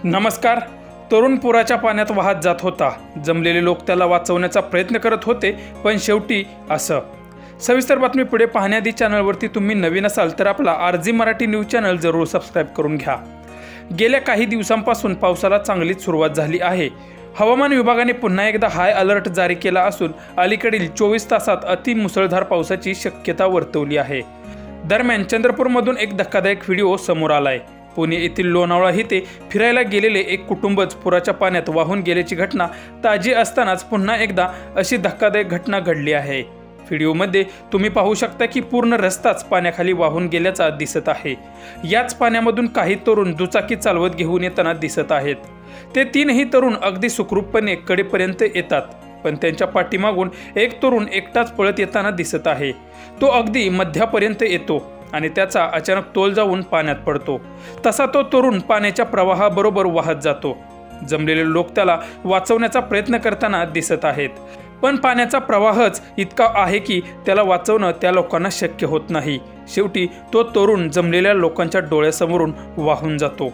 नमस्कार। तरुण पुराच्या पाण्यात वाहत जात होता। जमलेले लोक त्याला वाचवण्याचा प्रयत्न करत होते, पण शेवटी असं। सविस्तर बातमी पुढे पाहण्याआधी चॅनलवरती तुम्ही नवीन असाल तर आपला आरजी मराठी न्यूज चॅनल जरूर सबस्क्राइब करून घ्या। गेल्या काही दिवसांपासून पावसाला चांगलीच सुरुवात झाली आहे। हवामान विभागाने पुन्हा एकदा हाय अलर्ट जारी केला असून अलीकडील 24 तासात अति मुसळधार पावसाची शक्यता वर्तवली आहे। दरम्यान चंद्रपूरमधून एक धक्कादायक व्हिडिओ समोर आलाय। पुणे येथील लोणावळा येथे फिरायला गेलेले एक कुटुंबच पुराच्या पाण्यात वाहून गेल्याची घटना ताजी असतानाच पुन्हा एकदा अशी धक्कादायक घटना घडली आहे। व्हिडिओमध्ये तुम्ही पाहू शकता की पूर्ण रस्ताच पाण्याखाली वाहून गेल्याचा दिसत आहे। याच पाण्यामधून काही तरुण दुचाकी चालवत घेऊन येताना दिसत आहेत। ते तीनही तरुण अगदी सुखरूपपणे कडेपर्यंत येतात, पण त्यांच्या पाठीमागून एक तरुण एकटाच पळत येताना दिसत आहे। तो अगदी मध्यापर्यंत येतो आणि त्याचा अचानक तोल जाऊन पाण्यात पडतो। तसा तो तरुण पाण्याच्या प्रवाहाबरोबर वाहत जातो। जमलेले लोक त्याला वाचवण्याचा प्रयत्न करताना दिसत आहेत, पण पाण्याचा प्रवाहच इतका आहे की त्याला वाचवणं त्या लोकांना शक्य होत नाही। शेवटी तो तरुण जमलेल्या लोकांच्या डोळ्यासमोरून वाहून जातो।